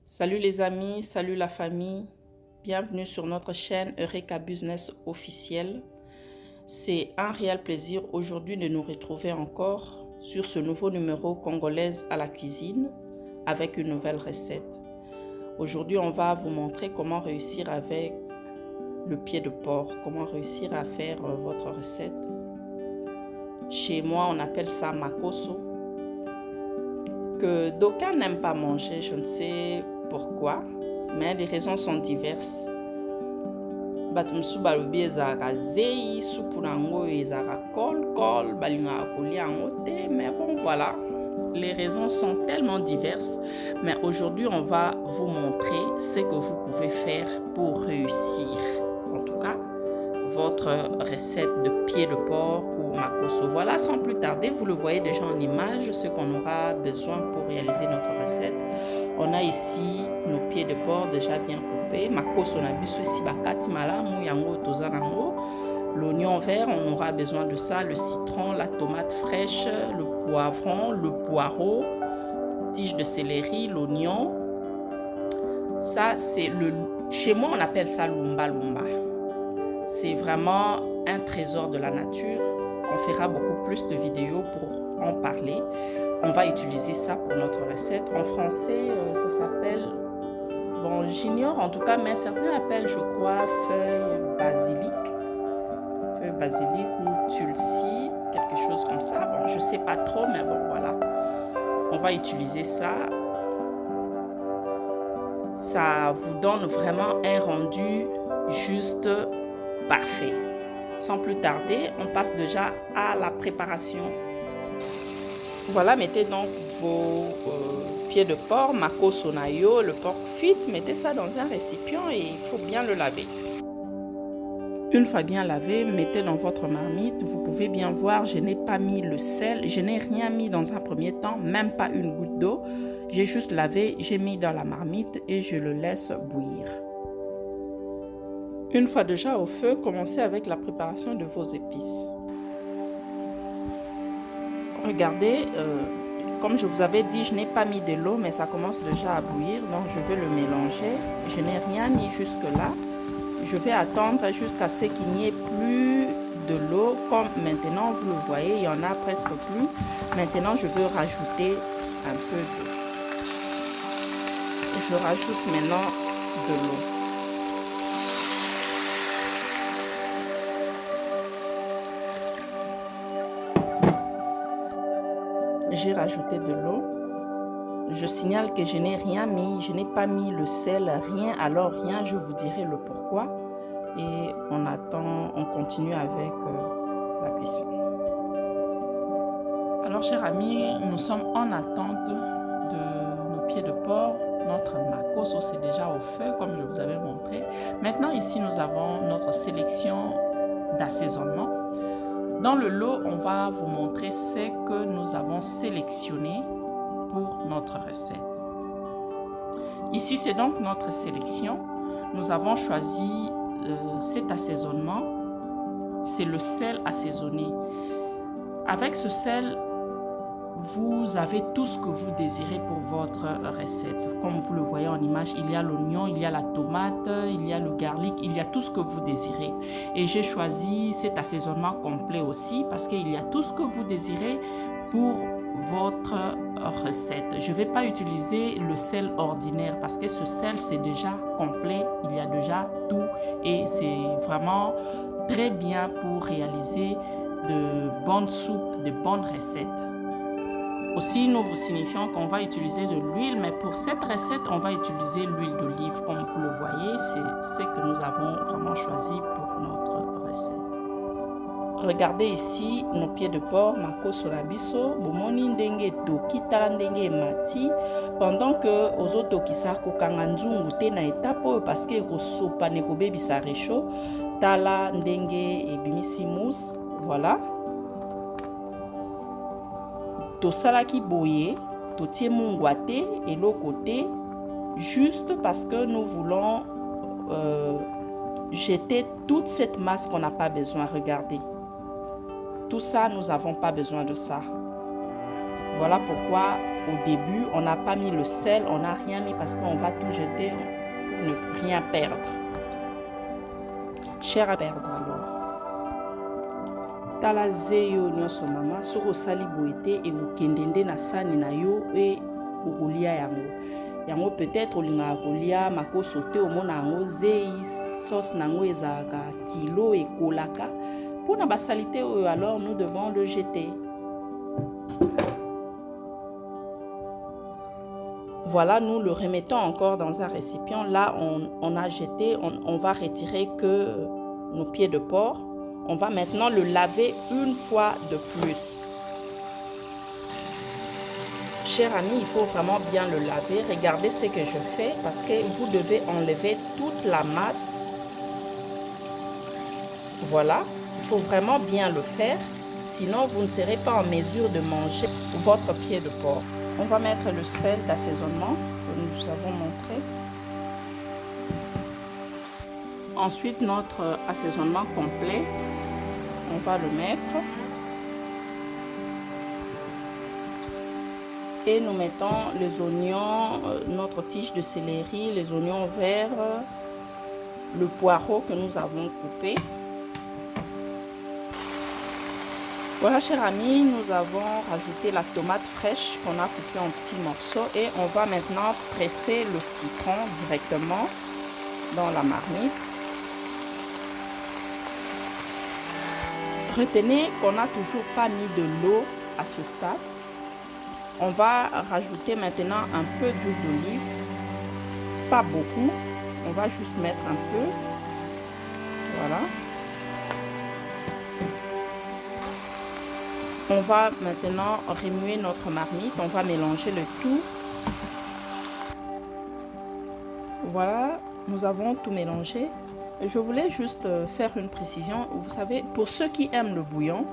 Salut les amis, salut la famille, bienvenue sur notre chaîne Eureka Business officielle. C'est un réel plaisir aujourd'hui de nous retrouver encore sur ce nouveau numéro Congolaise à la cuisine avec une nouvelle recette. Aujourd'hui, on va vous montrer comment réussir avec le pied de porc, comment réussir à faire votre recette. Chez moi, on appelle ça makoso, que d'aucuns n'aiment pas manger, je ne sais pourquoi, mais les raisons sont diverses. Batumsu balobi ezaka zei, soupu nango ezaka kol, balinga kolia yango te, mais bon voilà. Les raisons sont tellement diverses, mais aujourd'hui on va vous montrer ce que vous pouvez faire pour réussir. En tout cas, votre recette de pied de porc ou makoso. Voilà, sans plus tarder, vous le voyez déjà en image, ce qu'on aura besoin pour réaliser notre recette. On a ici nos pieds de porc déjà bien coupés. Makoso na biso ici bakati malamu yango toza nango. L'oignon vert, on aura besoin de ça, le citron, la tomate fraîche, le poivron, le poireau, tige de céleri, l'oignon. Ça, c'est chez moi, on appelle ça lumba lumba. C'est vraiment un trésor de la nature. On fera beaucoup plus de vidéos pour en parler. On va utiliser ça pour notre recette. En français, ça s'appelle, bon, j'ignore en tout cas, mais certains appellent, je crois, feuille basilic ou tulsi, quelque chose comme ça. Bon, je sais pas trop, mais bon, voilà. On va utiliser ça. Ça vous donne vraiment un rendu juste parfait. Sans plus tarder, on passe déjà à la préparation. Voilà, mettez donc vos pieds de porc, makoso nayo, le porc fit, mettez ça dans un récipient et il faut bien le laver. Une fois bien lavé, mettez dans votre marmite. Vous pouvez bien voir, je n'ai pas mis le sel, je n'ai rien mis dans un premier temps, même pas une goutte d'eau. J'ai juste lavé, j'ai mis dans la marmite et je le laisse bouillir. Une fois déjà au feu, commencez avec la préparation de vos épices. Regardez, comme je vous avais dit, je n'ai pas mis de l'eau, mais ça commence déjà à bouillir, donc je vais le mélanger. Je n'ai rien mis jusque-là. Je vais attendre jusqu'à ce qu'il n'y ait plus de l'eau, comme maintenant, vous le voyez, il y en a presque plus. Maintenant, je veux rajouter un peu d'eau. Je rajoute maintenant de l'eau. J'ai rajouté de l'eau. Je signale que je n'ai rien mis, je n'ai pas mis le sel, rien, alors rien, je vous dirai le pourquoi. Et on attend, on continue avec la cuisson. Alors, chers amis, nous sommes en attente de nos pieds de porc. Notre makoso, c'est déjà au feu, comme je vous avais montré. Maintenant, ici, nous avons notre sélection d'assaisonnement. Dans le lot, on va vous montrer ce que nous avons sélectionné pour notre recette. Ici, c'est donc notre sélection. Nous avons choisi cet assaisonnement. C'est le sel assaisonné. Avec ce sel, vous avez tout ce que vous désirez pour votre recette. Comme vous le voyez en image, il y a l'oignon, il y a la tomate, il y a le garlic, il y a tout ce que vous désirez. Et j'ai choisi cet assaisonnement complet aussi parce qu'il y a tout ce que vous désirez pour votre recette. Je ne vais pas utiliser le sel ordinaire parce que ce sel, c'est déjà complet. Il y a déjà tout et c'est vraiment très bien pour réaliser de bonnes soupes, de bonnes recettes. Aussi, nous vous signifions qu'on va utiliser de l'huile, mais pour cette recette, on va utiliser l'huile d'olive. Comme vous le voyez, c'est ce que nous avons vraiment choisi pour notre recette. Regardez ici nos pieds de porc, makoso na biso, bomoni ndenge toki tala ndenge mati, pendant que ozotokisa kokanga nzungu te na étape parce que kosopa ne kobebisa réchaud, tala ndenge ebimisi mousse, voilà. Tosalaki boye, totie mungwa te eloko te, juste parce que nous voulons jeter toute cette masse qu'on n'a pas besoin. Regardez. Tout ça, nous n'avons pas besoin de ça. Voilà pourquoi au début, on n'a pas mis le sel, on n'a rien mis parce qu'on va tout jeter pour ne rien perdre. Cher à perdre alors. Tala zeyo nyonso mama, soko sali boete et okendende na sani na yo et okolia yango. Yango peut-être olinga kolia makoso te omona yango zei sauce nango ezalaka kilo et kolaka. Pour na basalite oyo alors nous devons le jeter. Voilà, nous le remettons encore dans un récipient. Là, on a jeté, on va retirer que nos pieds de porc. On va maintenant le laver une fois de plus. Chers amis, il faut vraiment bien le laver. Regardez ce que je fais parce que vous devez enlever toute la masse. Voilà, il faut vraiment bien le faire. Sinon, vous ne serez pas en mesure de manger votre pied de porc. On va mettre le sel d'assaisonnement que nous avons montré. Ensuite, notre assaisonnement complet, on va le mettre. Et nous mettons les oignons, notre tige de céleri, les oignons verts, le poireau que nous avons coupé. Voilà, chers amis, nous avons rajouté la tomate fraîche qu'on a coupée en petits morceaux et on va maintenant presser le citron directement dans la marmite. Retenez qu'on n'a toujours pas mis de l'eau à ce stade. On va rajouter maintenant un peu d'huile d'olive, pas beaucoup, on va juste mettre un peu, voilà. On va maintenant remuer notre marmite, on va mélanger le tout. Voilà, nous avons tout mélangé. Je voulais juste faire une précision, vous savez, pour ceux qui aiment le bouillon,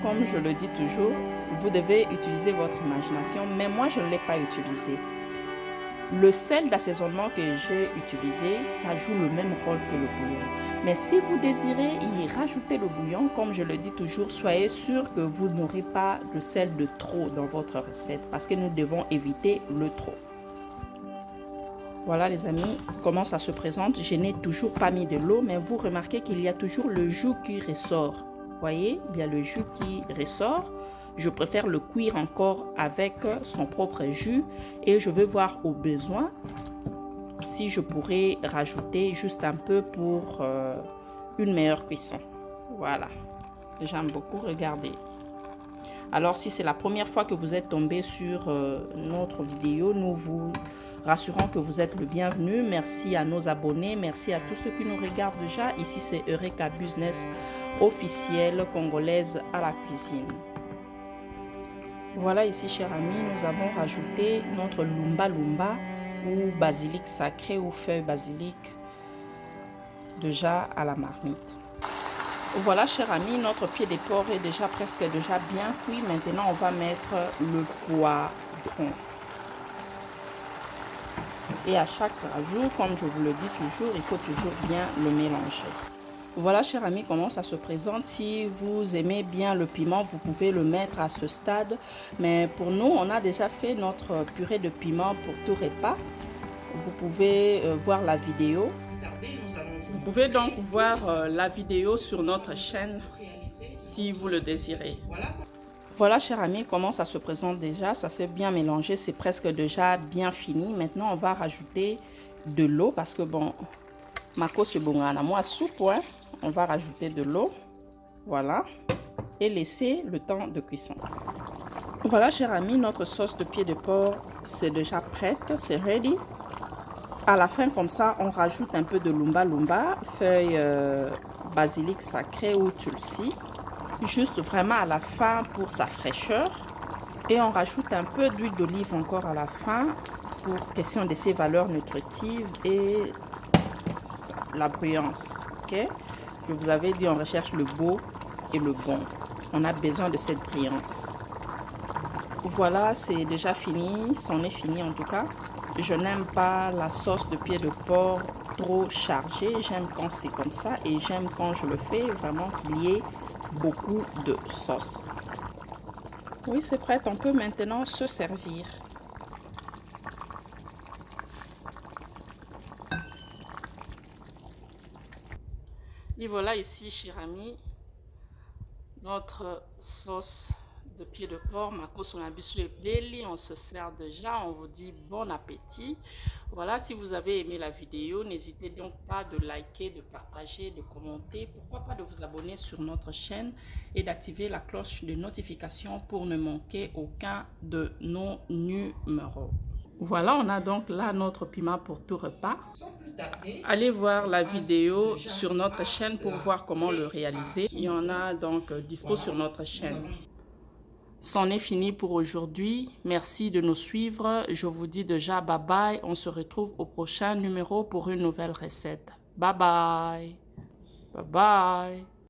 comme je le dis toujours, vous devez utiliser votre imagination, mais moi je ne l'ai pas utilisé. Le sel d'assaisonnement que j'ai utilisé, ça joue le même rôle que le bouillon. Mais si vous désirez y rajouter le bouillon, comme je le dis toujours, soyez sûr que vous n'aurez pas de sel de trop dans votre recette, parce que nous devons éviter le trop. Voilà les amis, comment ça se présente. Je n'ai toujours pas mis de l'eau, mais vous remarquez qu'il y a toujours le jus qui ressort. Voyez, il y a le jus qui ressort. Je préfère le cuire encore avec son propre jus et je vais voir au besoin si je pourrais rajouter juste un peu pour une meilleure cuisson. Voilà, j'aime beaucoup, regardez. Alors si c'est la première fois que vous êtes tombé sur notre vidéo, nous vous rassurons que vous êtes le bienvenu. Merci à nos abonnés, merci à tous ceux qui nous regardent déjà. Ici c'est Eureka Business officielle congolaise à la cuisine. Voilà, ici chers amis, nous avons rajouté notre lumba lumba ou basilic sacré ou feuille basilic déjà à la marmite. Voilà chers amis, notre pied de porc est déjà presque bien cuit. Maintenant on va mettre le poivron. Et à chaque rajout, comme je vous le dis toujours, il faut toujours bien le mélanger. Voilà chers amis comment ça se présente. Si vous aimez bien le piment, vous pouvez le mettre à ce stade. Mais pour nous, on a déjà fait notre purée de piment pour tout repas. Vous pouvez voir la vidéo. Vous pouvez donc voir la vidéo sur notre chaîne si vous le désirez. Voilà chers amis comment ça se présente déjà. Ça s'est bien mélangé, c'est presque déjà bien fini. Maintenant on va rajouter de l'eau parce que bon, mako se bongana moi soupe, hein. On va rajouter de l'eau, voilà, et laisser le temps de cuisson. Voilà chers amis, notre sauce de pied de porc c'est déjà prête, c'est ready. À la fin comme ça, on rajoute un peu de lumba lumba, feuille basilic sacré ou tulsi, juste vraiment à la fin pour sa fraîcheur. Et on rajoute un peu d'huile d'olive encore à la fin pour question de ses valeurs nutritives et la bruyance. Ok? Je vous avais dit, on recherche le beau et le bon. On a besoin de cette brillance. Voilà, c'est déjà fini. C'en est fini en tout cas. Je n'aime pas la sauce de pied de porc trop chargée. J'aime quand c'est comme ça et j'aime quand je le fais vraiment qu'il y ait beaucoup de sauce. Oui, c'est prêt. On peut maintenant se servir. Et voilà ici, chers amis, notre sauce de pied de porc, belly. On se sert déjà, on vous dit bon appétit. Voilà, si vous avez aimé la vidéo, n'hésitez donc pas de liker, de partager, de commenter. Pourquoi pas de vous abonner sur notre chaîne et d'activer la cloche de notification pour ne manquer aucun de nos numéros. Voilà, on a donc là notre piment pour tout repas. Allez voir la vidéo sur notre chaîne pour voir comment le réaliser. Il y en a donc dispo sur notre chaîne. C'en est fini pour aujourd'hui. Merci de nous suivre. Je vous dis déjà bye bye. On se retrouve au prochain numéro pour une nouvelle recette. Bye bye. Bye bye.